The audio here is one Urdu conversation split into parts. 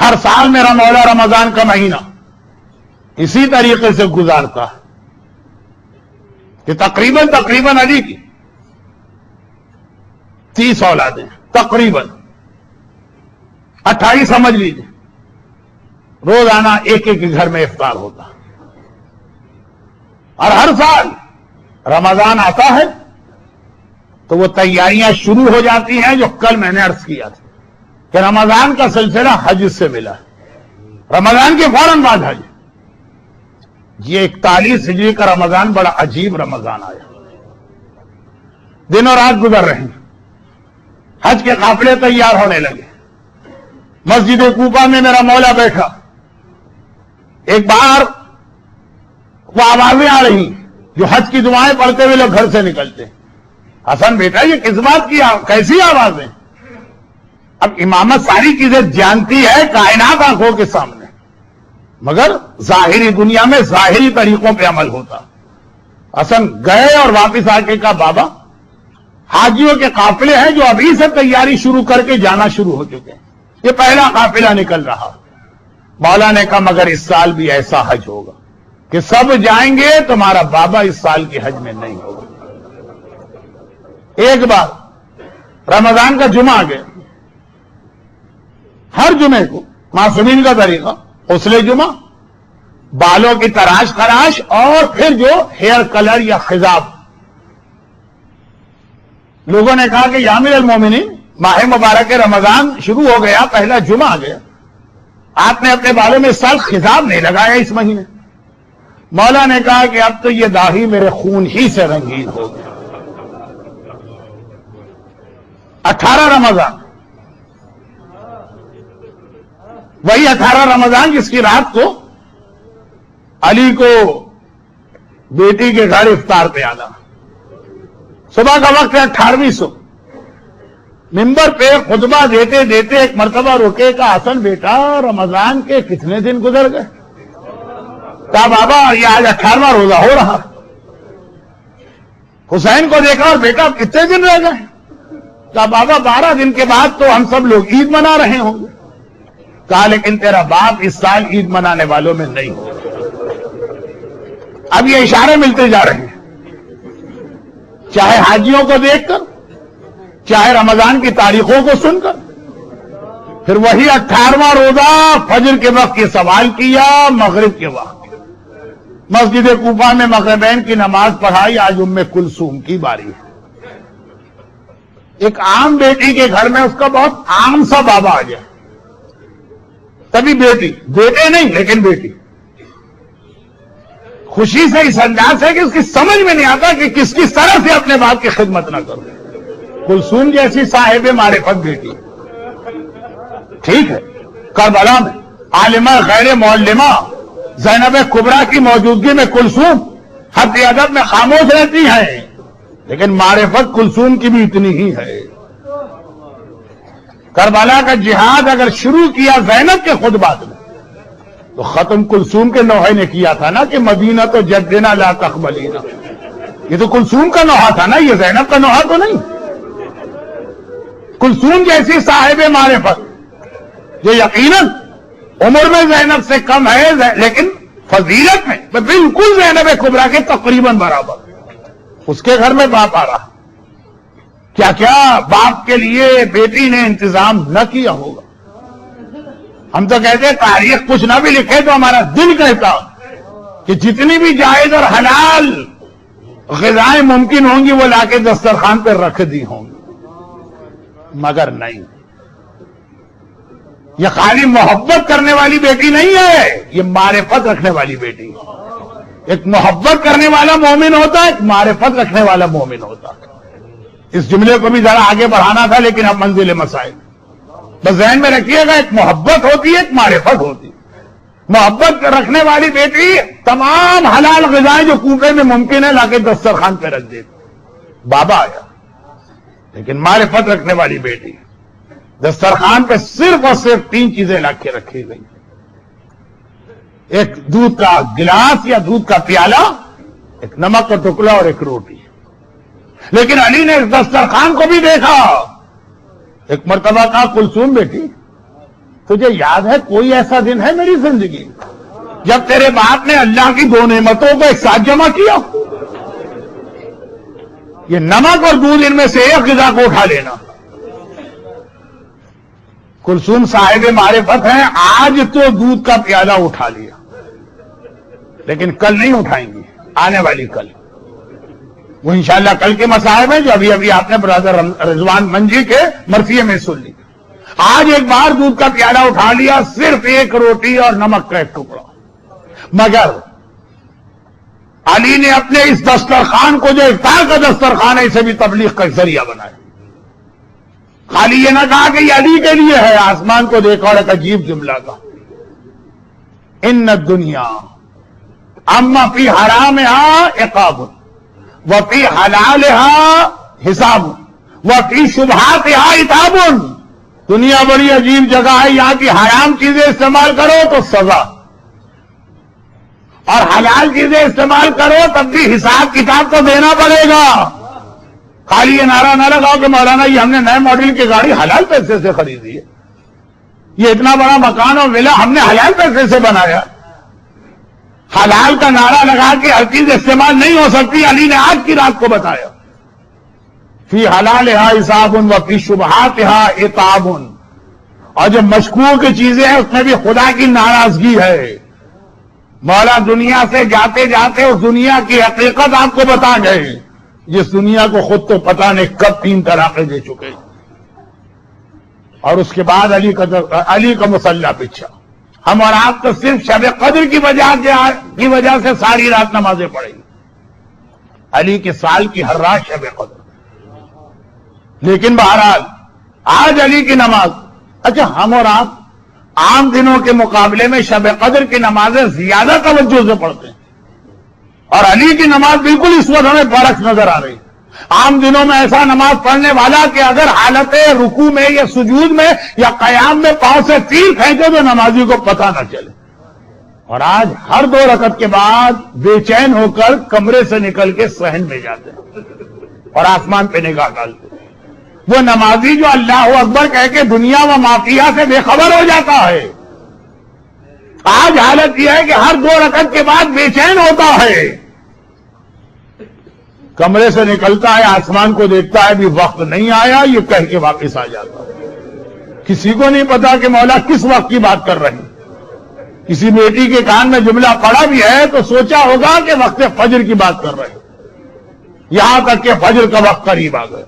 ہر سال میرا مولا رمضان کا مہینہ اسی طریقے سے گزارتا ہے کہ تقریباً علی کی 30 اولادیں تقریباً 28 سمجھ لیجیے، روزانہ ایک ایک گھر میں افطار ہوتا، اور ہر سال رمضان آتا ہے تو وہ تیاریاں شروع ہو جاتی ہیں جو کل میں نے عرض کیا تھا کہ رمضان کا سلسلہ حج سے ملا ہے، رمضان کے فوراً بعد حج۔ یہ 41 ہجری کا رمضان بڑا عجیب رمضان آیا، دن اور رات گزر رہے ہیں، حج کے قافلے تیار ہونے لگے، مسجد کوفہ میں میرا مولا بیٹھا، ایک بار وہ آوازیں آ رہی جو حج کی دعائیں پڑھتے ہوئے لوگ گھر سے نکلتے، حسن بیٹا یہ کس بات کی کیسی آوازیں؟ اب امامت ساری چیزیں جانتی ہے کائنات آنکھوں کے سامنے، مگر ظاہری دنیا میں ظاہری طریقوں پہ عمل ہوتا۔ حسن گئے اور واپس آ کے کہا بابا حاجیوں کے قافلے ہیں جو ابھی سے تیاری شروع کر کے جانا شروع ہو چکے ہیں، یہ پہلا قافلہ نکل رہا۔ مولا نے کہا مگر اس سال بھی ایسا حج ہوگا کہ سب جائیں گے، تمہارا بابا اس سال کے حج میں نہیں ہوگا۔ ایک بار رمضان کا جمعہ آ گیا، ہر جمعے کو معصومین کا طریقہ غسل جمعہ، بالوں کی تراش خراش، اور پھر جو ہیئر کلر یا خضاب۔ لوگوں نے کہا کہ یا امیر المومنین ماہ مبارک رمضان شروع ہو گیا، پہلا جمعہ آ گیا، آپ نے اپنے بالوں میں اس سال خضاب نہیں لگایا اس مہینے۔ مولا نے کہا کہ اب تو یہ داڑھی میرے خون ہی سے رنگین ہو گیا۔ 18 رمضان، وہی 18 رمضان جس کی رات کو علی کو بیٹی کے گھر افطار پہ آنا، صبح کا وقت ہے 18ویں صبح، ممبر پہ خطبہ دیتے دیتے ایک مرتبہ رکے، کہا حسن بیٹا رمضان کے کتنے دن گزر گئے؟ کہا بابا یہ آج 18واں روزہ ہو رہا۔ حسین کو دیکھا اور بیٹا کتنے دن رہ گئے؟ کہا بابا 12 دن کے بعد تو ہم سب لوگ عید منا رہے ہوں گے۔ کہا لیکن تیرا باپ اس سال عید منانے والوں میں نہیں ہو۔ اب یہ اشارے ملتے جا رہے ہیں، چاہے حاجیوں کو دیکھ کر، چاہے رمضان کی تاریخوں کو سن کر۔ پھر وہی 18واں روزہ فجر کے وقت یہ سوال کیا، مغرب کے وقت مسجد کوفہ میں مغربین کی نماز پڑھائی، آج ام کلثوم کی باری ہے۔ ایک عام بیٹی کے گھر میں اس کا بہت عام سا بابا آ گیا، تبھی بیٹی، بیٹے نہیں لیکن بیٹی، خوشی سے اس انداز ہے کہ اس کی سمجھ میں نہیں آتا کہ کس کس طرح سے اپنے باپ کی خدمت نہ کرو۔ کلثوم جیسی صاحب معرفت بیٹی، ٹھیک ہے، کربلا میں عالمہ غیر معلمہ زینب کبریٰ کی موجودگی میں کلثوم حد ادب میں خاموش رہتی ہے، لیکن معرفت کلثوم کی بھی اتنی ہی ہے۔ کربلا کا جہاد اگر شروع کیا زینب کے خطبات میں تو ختم کلثوم کے نوحے نے کیا تھا نا کہ مدینہ تو جدنا لا تقبلینا، یہ تو کلثوم کا نوحہ تھا نا، یہ زینب کا نوحہ تو نہیں۔ کلثوم جیسی صاحب معرفت جو یقیناً عمر میں زینب سے کم ہے لیکن فضیلت میں بالکل زینب کبریٰ کے تقریباً برابر، اس کے گھر میں باپ آ رہا، کیا کیا باپ کے لیے بیٹی نے انتظام نہ کیا ہوگا۔ ہم تو کہتے ہیں تاریخ کچھ نہ بھی لکھے تو ہمارا دل کہتا کہ جتنی بھی جائز اور حلال غذائیں ممکن ہوں گی وہ لا کے دسترخوان پہ رکھ دی ہوں گی، مگر نہیں، یہ خالی محبت کرنے والی بیٹی نہیں ہے، یہ معرفت رکھنے والی بیٹی ہے۔ ایک محبت کرنے والا مومن ہوتا ہے، ایک معرفت رکھنے والا مومن ہوتا ہے۔ اس جملے کو بھی ذرا آگے بڑھانا تھا لیکن اب منزل مسائل، بس ذہن میں رکھیے گا، ایک محبت ہوتی ہے، ایک معرفت ہوتی ہے۔ محبت رکھنے والی بیٹی تمام حلال غذائیں جو کوفے میں ممکن ہے لا کے دسترخوان پہ رکھ دیتی، بابا آیا، لیکن معرفت رکھنے والی بیٹی دسترخوان پہ صرف اور صرف 3 چیزیں لا کے رکھی گئی، ایک دودھ کا گلاس یا دودھ کا پیالہ، ایک نمک کا ٹکڑا اور ایک روٹی۔ لیکن علی نے اس دسترخوان کو بھی دیکھا، ایک مرتبہ کہا کلثوم بیٹی تجھے یاد ہے کوئی ایسا دن ہے میری زندگی جب تیرے باپ نے اللہ کی دو نعمتوں کو ایک ساتھ جمع کیا؟ یہ نمک اور دودھ ان میں سے ایک غذا کو اٹھا لینا. کلثوم صاحب معرفت ہیں، آج تو دودھ کا پیالہ اٹھا لیا لیکن کل نہیں اٹھائیں گی، آنے والی کل وہ انشاءاللہ کل کے مصائب ہیں جو ابھی ابھی آپ نے برادر رضوان منجی کے مرثیے میں سن لی. آج ایک بار دودھ کا پیالہ اٹھا لیا، صرف ایک روٹی اور نمک کا ایک ٹکڑا. مگر علی نے اپنے اس دسترخوان کو جو افطار کا دسترخوان ہے اسے بھی تبلیغ کا ذریعہ بنایا. خالی یہ نہ کہا کہ یہ علی کے لیے ہے، آسمان کو دیکھا اور ایک عجیب جملہ کا، ان الدنیا اما فی حرامها عقاب وفی حلالها حساب وفی شبہاتها عتاب. دنیا بڑی عجیب جگہ ہے، یہاں کی حرام چیزیں استعمال کرو تو سزا، اور حلال چیزیں استعمال کرو تب بھی حساب کتاب تو دینا پڑے گا. خالی یہ نعرہ نہ لگاؤ کہ مولانا یہ ہم نے نئے ماڈل کی گاڑی حلال پیسے سے خریدی ہے، یہ اتنا بڑا مکان اور ولا ہم نے حلال پیسے سے بنایا. حلال کا نعرہ لگا کے ہر چیز استعمال نہیں ہو سکتی. علی نے آج کی رات کو بتایا فی حلالها حساب وفی شبہاتها عتاب. اور جو مشکوک چیزیں ہیں اس میں بھی خدا کی ناراضگی ہے. مولا دنیا سے جاتے جاتے اس دنیا کی حقیقت آپ کو بتا گئے جس دنیا کو خود تو پتہ نہیں کب 3 طلاقیں دے چکے. اور اس کے بعد علی کا مسلح پچھا. ہم اور آپ تو صرف شب قدر کی وجہ سے ساری رات نمازیں پڑھیں گے. علی کے سال کی ہر رات شب قدر. لیکن بہرحال آج علی کی نماز، اچھا ہم اور آپ عام دنوں کے مقابلے میں شب قدر کی نمازیں زیادہ توجہ سے پڑھتے ہیں، اور علی کی نماز بالکل اس وقت ہمیں برعکس نظر آ رہی. عام دنوں میں ایسا نماز پڑھنے والا کہ اگر حالت رکوع میں یا سجود میں یا قیام میں پاؤں سے تیر کھینچے تو نمازی کو پتہ نہ چلے. اور آج ہر 2 رکعت کے بعد بے چین ہو کر کمرے سے نکل کے صحن میں جاتے ہیں اور آسمان پہ نگاہ ڈالتے ہیں. وہ نمازی جو اللہ اکبر کہہ کے دنیا و مافیہ سے بے خبر ہو جاتا ہے، آج حالت یہ ہے کہ ہر 2 رکعت کے بعد بے چین ہوتا ہے، کمرے سے نکلتا ہے، آسمان کو دیکھتا ہے، بھی وقت نہیں آیا، یہ کہہ کے واپس آ جاتا ہے. کسی کو نہیں پتا کہ مولا کس وقت کی بات کر رہے ہیں. کسی بیٹی کے کان میں جملہ پڑا بھی ہے تو سوچا ہوگا کہ وقت فجر کی بات کر رہے ہیں، یہاں تک کہ فجر کا وقت قریب آ گیا.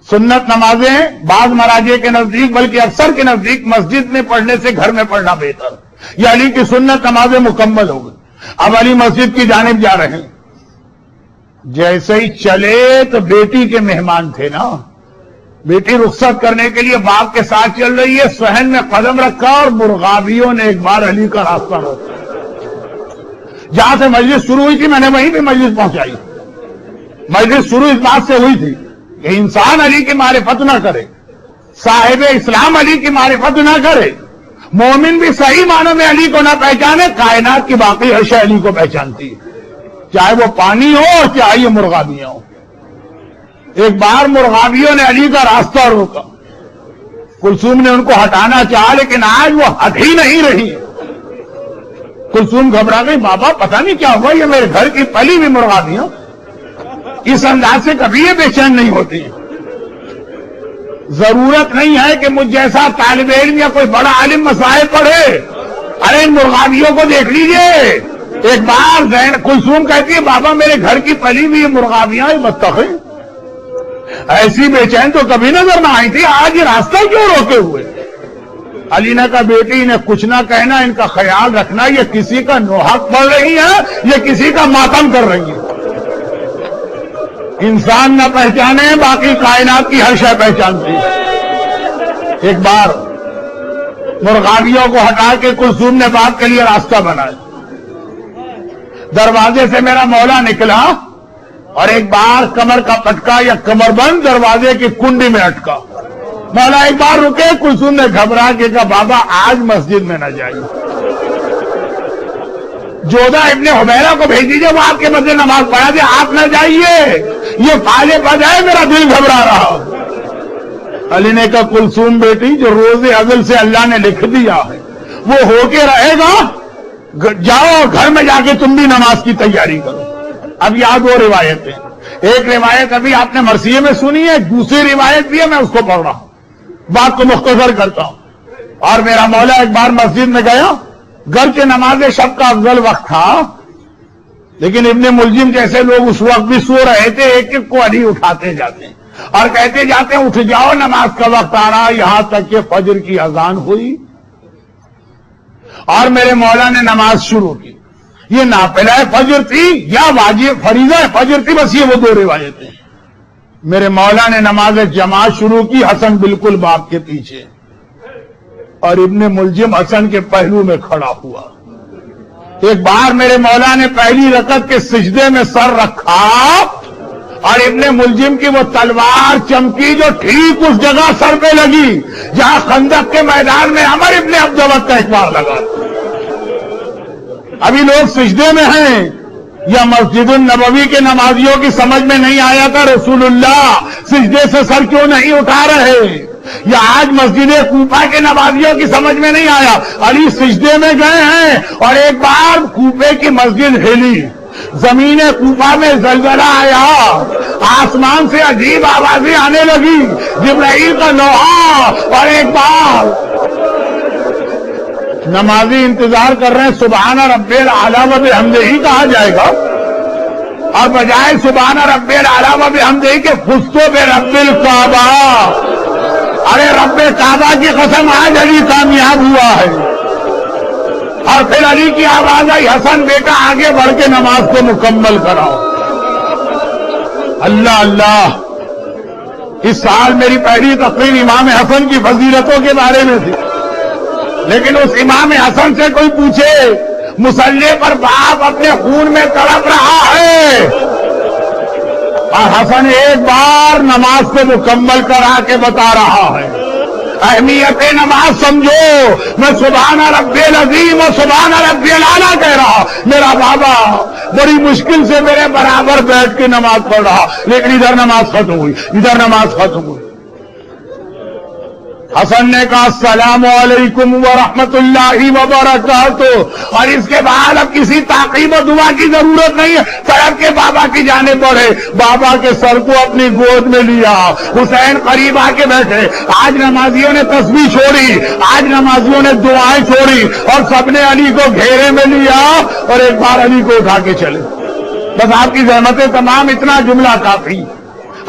سنت نمازیں بعض مراجع کے نزدیک بلکہ اکثر کے نزدیک مسجد میں پڑھنے سے گھر میں پڑھنا بہتر. یہ علی کی سنت نمازیں مکمل ہو گئی. اب علی مسجد کی جانب جا رہے ہیں. جیسے ہی چلے تو بیٹی کے مہمان تھے نا، بیٹی رخصت کرنے کے لیے باپ کے ساتھ چل رہی ہے، صحن میں قدم رکھا اور مرغابیوں نے ایک بار علی کا راستہ روکا. جہاں سے مجلس شروع ہوئی تھی میں نے وہیں پہ مجلس پہنچائی. مجلس شروع اس بات سے ہوئی تھی کہ انسان علی کی معرفت نہ کرے، صاحب اسلام علی کی معرفت نہ کرے، مومن بھی صحیح معنوں میں علی کو نہ پہچانے، کائنات کی باقی ہر شے علی کو پہچانتی ہے، چاہے وہ پانی ہو اور چاہے یہ مرغابیاں ہوں. ایک بار مرغابیوں نے علی کا راستہ روکا. کلثوم نے ان کو ہٹانا چاہا لیکن آج وہ ہٹ ہی نہیں رہی. کلثوم گھبرا گئی، بابا پتہ نہیں کیا ہوا، یہ میرے گھر کی پلی ہوئی مرغابیاں اس انداز سے کبھی یہ بے چین نہیں ہوتی. ضرورت نہیں ہے کہ مجھ جیسا طالب علم یا کوئی بڑا عالم مسائل پڑھے. ارے ان مرغابیوں کو دیکھ لیجئے. ایک بار کلثوم کہتی ہے بابا میرے گھر کی پلی ہوئی مرغابیاں بتخیں ایسی بے چین تو کبھی نظر نہ آئی تھی، آج یہ راستہ کیوں روکے ہوئے؟ علی نے کہا بیٹی انہیں کچھ نہ کہنا، ان کا خیال رکھنا، یہ کسی کا نوحق پڑھ رہی ہے، یہ کسی کا ماتم کر رہی ہے. انسان نہ پہچانے باقی کائنات کی ہر شے پہچانتی ہے. ایک بار مرغابیوں کو ہٹا کے کلثوم نے باپ کے لیے راستہ بنایا. دروازے سے میرا مولا نکلا اور ایک بار کمر کا پٹکا یا کمر بند دروازے کی کنڈی میں اٹکا. مولا ایک بار رکے. کلثوم نے گھبرا کے کہا بابا آج مسجد میں نہ جائیے، جودہ ابن حمیرہ کو بھیج دیجیے، وہ آپ کے مسجد نماز پڑھا دے، آپ نہ جائیے، یہ فالے بد ہے، میرا دل گھبرا رہا. علی نے کہا کلثوم بیٹی جو روز ازل سے اللہ نے لکھ دیا ہے وہ ہو کے رہے گا، جاؤ گھر میں جا کے تم بھی نماز کی تیاری کرو۔ اب یاد وہ روایتیں، ایک روایت ابھی آپ نے مرثیے میں سنی ہے، دوسری روایت بھی ہے، میں اس کو پڑھ رہا ہوں، بات کو مختصر کرتا ہوں۔ اور میرا مولا ایک بار مسجد میں گیا، گھر کے نماز شب کا افضل وقت تھا، لیکن ابن ملجم جیسے لوگ اس وقت بھی سو رہے تھے، ایک ایک کو علی اٹھاتے جاتے ہیں اور کہتے جاتے ہیں اٹھ جاؤ نماز کا وقت آ رہا، یہاں تک کہ فجر کی اذان ہوئی اور میرے مولا نے نماز شروع کی۔ یہ نافلہ فجر تھی یا واجب فریضہ فجر تھی، بس یہ وہ دو روایتیں۔ میرے مولا نے نماز جماعت شروع کی، حسن بالکل باپ کے پیچھے، اور ابن ملجم حسن کے پہلو میں کھڑا ہوا۔ ایک بار میرے مولا نے پہلی رکعت کے سجدے میں سر رکھا اور ابن ملجم کی وہ تلوار چمکی جو ٹھیک اس جگہ سر پہ لگی جہاں خندق کے میدان میں عمر ابن عبدوت کا ایک بار لگا۔ ابھی لوگ سجدے میں ہیں، یا مسجد النبوی کے نمازیوں کی سمجھ میں نہیں آیا تھا رسول اللہ سجدے سے سر کیوں نہیں اٹھا رہے، یا آج مسجد کوفہ کے نمازیوں کی سمجھ میں نہیں آیا، علی سجدے میں گئے ہیں اور ایک بار کوفے کی مسجد ہلی، زمین کوفہ میں زلزلہ آیا، آسمان سے عجیب آوازیں آنے لگی، جبرائیل کا لوحہ، اور ایک بار نمازی انتظار کر رہے ہیں سبحان رب الاعلی و بحمدہ کہا جائے گا، اور بجائے سبحان رب الاعلی و بحمدہ کے فزتو برب الکعبہ، ارے رب کعبہ کی قسم آج علی کامیاب ہوا ہے۔ اور پھر علی کی آواز آئی حسن بیٹا آگے بڑھ کے نماز کو مکمل کراؤ۔ اللہ اللہ، اس سال میری پہلی تقریر امام حسن کی فضیلتوں کے بارے میں تھی، لیکن اس امام حسن سے کوئی پوچھے مصلی پر باپ اپنے خون میں تڑپ رہا ہے اور حسن ایک بار نماز کو مکمل کرا کے بتا رہا ہے۔ اہمیت نماز سمجھو، میں سبحان ربی العظیم و سبحان ربی الاعلیٰ کہہ رہا، میرا بابا بڑی مشکل سے میرے برابر بیٹھ کے نماز پڑھ رہا، لیکن ادھر نماز ختم ہوئی، ادھر نماز ختم ہوئی۔ حسن نے کہا السلام علیکم ورحمۃ اللہ وبرکاتہ، اور اس کے بعد اب کسی تعقیب و دعا کی ضرورت نہیں ہے، طرف کے بابا کی جانب بڑھے، بابا کے سر کو اپنی گود میں لیا، حسین قریب آ کے بیٹھے۔ آج نمازیوں نے تسبیح چھوڑی، آج نمازیوں نے دعائیں چھوڑی، اور سب نے علی کو گھیرے میں لیا اور ایک بار علی کو اٹھا کے چلے۔ بس آپ کی زحمتیں تمام، اتنا جملہ کافی۔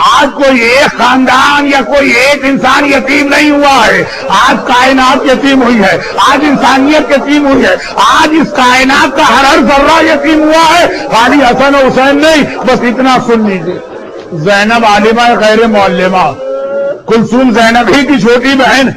آج کوئی ایک خاندان یا کوئی ایک انسان یتیم نہیں ہوا ہے، آج کائنات یتیم ہوئی ہے، آج انسانیت یتیم ہوئی ہے، آج اس کائنات کا ہر ذرہ یتیم ہوا ہے، خالی حسن و حسین نہیں۔ بس اتنا سن لیجیے، زینب عالمہ غیر معلمہ، کلثوم زینب ہی کی چھوٹی بہن،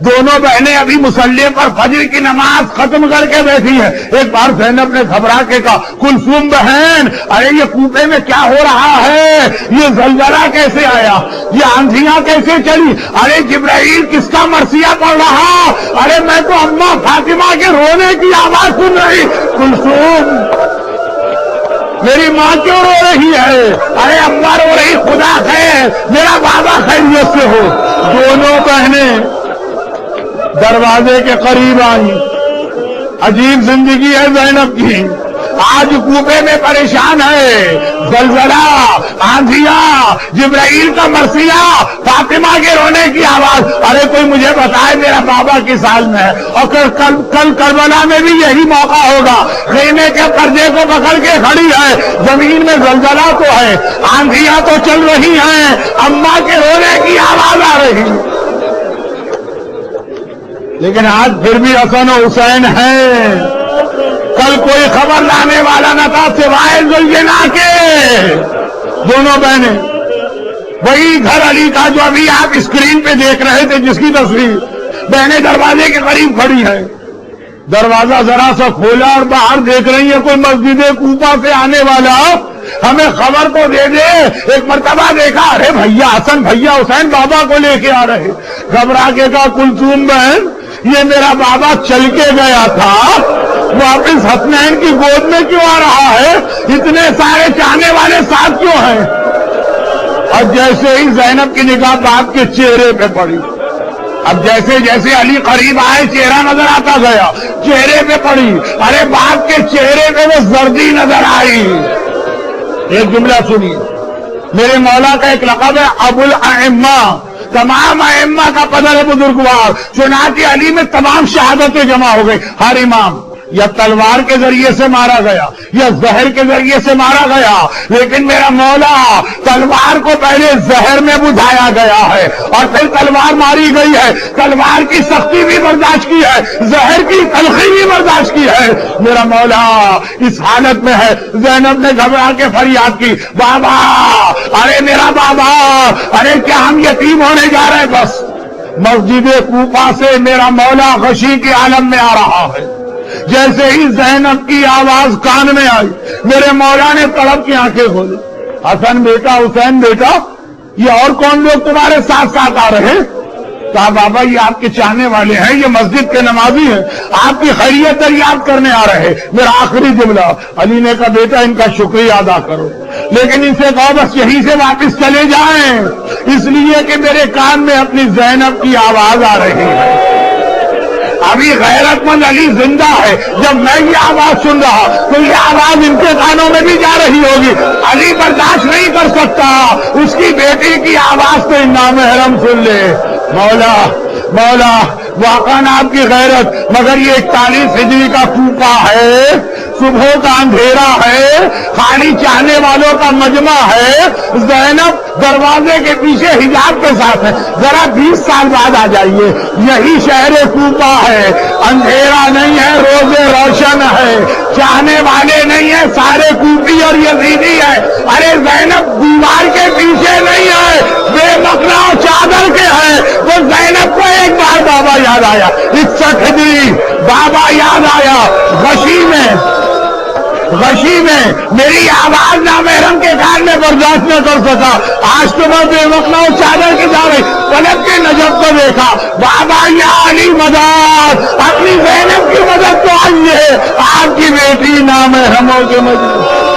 دونوں بہنیں ابھی مصلی پر فجر کی نماز ختم کر کے بیٹھی ہیں۔ ایک بار زینب نے گھبرا کے کہا کلثوم بہن، ارے یہ کوفے میں کیا ہو رہا ہے، یہ زلزلہ کیسے آیا، یہ آندھیاں کیسے چلی، ارے جبرائیل کس کا مرثیہ پڑھ رہا، ارے میں تو اماں فاطمہ کے رونے کی آواز سن رہی۔ کلثوم میری ماں کیوں رو رہی ہے، ارے اماں رو رہی، خدا خیر میرا بابا خیریت سے ہو۔ دونوں بہنیں دروازے کے قریب آئی۔ عجیب زندگی ہے زینب کی، آج کوفے میں پریشان ہے، زلزلہ، آندھیاں، جبرائیل کا مرثیہ، فاطمہ کے رونے کی آواز، ارے کوئی مجھے بتائے میرا بابا کس حال میں ہے۔ اور کل کربلا میں بھی یہی موقع ہوگا، خیمے کے پردے کو پکڑ کے کھڑی ہے، زمین میں زلزلہ تو ہے، آندھیاں تو چل رہی ہیں، اماں کے رونے کی آواز آ رہی، لیکن آج پھر بھی حسن و حسین ہیں۔ کل کوئی خبر لانے والا نہ تھا سوائے زلجنا کے۔ دونوں بہنیں وہی گھر علی کا جو ابھی آپ اسکرین پہ دیکھ رہے تھے، جس کی تصویر، بہنیں دروازے کے قریب کھڑی ہیں۔ دروازہ ذرا سا کھولا اور باہر دیکھ رہی ہے کوئی مسجد کوفہ سے آنے والا ہمیں خبر تو دے دے۔ ایک مرتبہ دیکھا، ارے بھیا حسن، بھیا حسین بابا کو لے کے آ رہے، گھبرا کے کہا کلثوم بہن یہ میرا بابا چل کے گیا تھا، واپس حسنین کی گود میں کیوں آ رہا ہے، اتنے سارے چاہنے والے ساتھ کیوں ہیں؟ اور جیسے ہی زینب کی نگاہ باپ کے چہرے پہ پڑی، اب جیسے جیسے علی قریب آئے چہرہ نظر آتا گیا، چہرے پہ پڑی، ارے باپ کے چہرے پہ وہ زردی نظر آئی۔ ایک جملہ سنیے، میرے مولا کا ایک لقب ہے ابو الائمہ، تمام ائمہ کا پدر ہے بزرگوار، چنانچہ علی میں تمام شہادتیں جمع ہو گئی۔ ہر امام یا تلوار کے ذریعے سے مارا گیا یا زہر کے ذریعے سے مارا گیا، لیکن میرا مولا تلوار کو پہلے زہر میں بجھایا گیا ہے اور پھر تلوار ماری گئی ہے۔ تلوار کی سختی بھی برداشت کی ہے، زہر کی تلخی بھی برداشت کی ہے۔ میرا مولا اس حالت میں ہے، زینب نے گھبرا کے فریاد کی، بابا، ارے میرا بابا، ارے کیا ہم یتیم ہونے جا رہے ہیں؟ بس مسجد کوفہ سے میرا مولا غشی کے عالم میں آ رہا ہے۔ جیسے ہی زینب کی آواز کان میں آئی، میرے مولا نے تڑپ کی آنکھیں کھولی، حسن بیٹا، حسین بیٹا، یہ اور کون لوگ تمہارے ساتھ ساتھ آ رہے ہیں؟ کہا بابا یہ آپ کے چاہنے والے ہیں، یہ مسجد کے نمازی ہیں، آپ کی خیریت دریافت کرنے آ رہے ہیں۔ میرا آخری جملہ، علی نے کہا بیٹا ان کا شکریہ ادا کرو، لیکن ان سے کہو بس یہیں سے واپس چلے جائیں، اس لیے کہ میرے کان میں اپنی زینب کی آواز آ رہی ہے۔ ابھی غیرت مند علی زندہ ہے، جب میں یہ آواز سن رہا تو یہ آواز ان کے کانوں میں بھی جا رہی ہوگی۔ علی برداشت نہیں کر سکتا، اس کی بیٹی کی آواز تو نامحرم سن لے۔ مولا مولا واقعاً آپ کی غیرت، مگر یہ 41 ہجری کا کوفہ ہے، صبح کا اندھیرا ہے، خالی چاہنے والوں کا مجمع ہے، زینب دروازے کے پیچھے حجاب کے ساتھ ہے، ذرا 20 سال بعد آ جائیے، یہی شہر کوفہ ہے، اندھیرا نہیں ہے، روزے روشن ہے، چاہنے والے نہیں ہیں، سارے کوفی اور یزیدی ہے۔ ارے زینب دیوار کے پیچھے نہیں ہے، بے مقنا چادر کے ہے۔ تو زینب کو ایک بار بابا یاد آیا، 61 ہجری بابا یاد آیا، غشی میں میری آواز نامحرم کے کان میں برداشت نہ کر سکا، آج تو میں بے مقنا چادر کی جا رہی، پلٹ کے نجف کو دیکھا، بابا یا علی مدد، اپنی زینب کی مدد تو آئیے، آپ کی بیٹی نامحرموں کے مجلس۔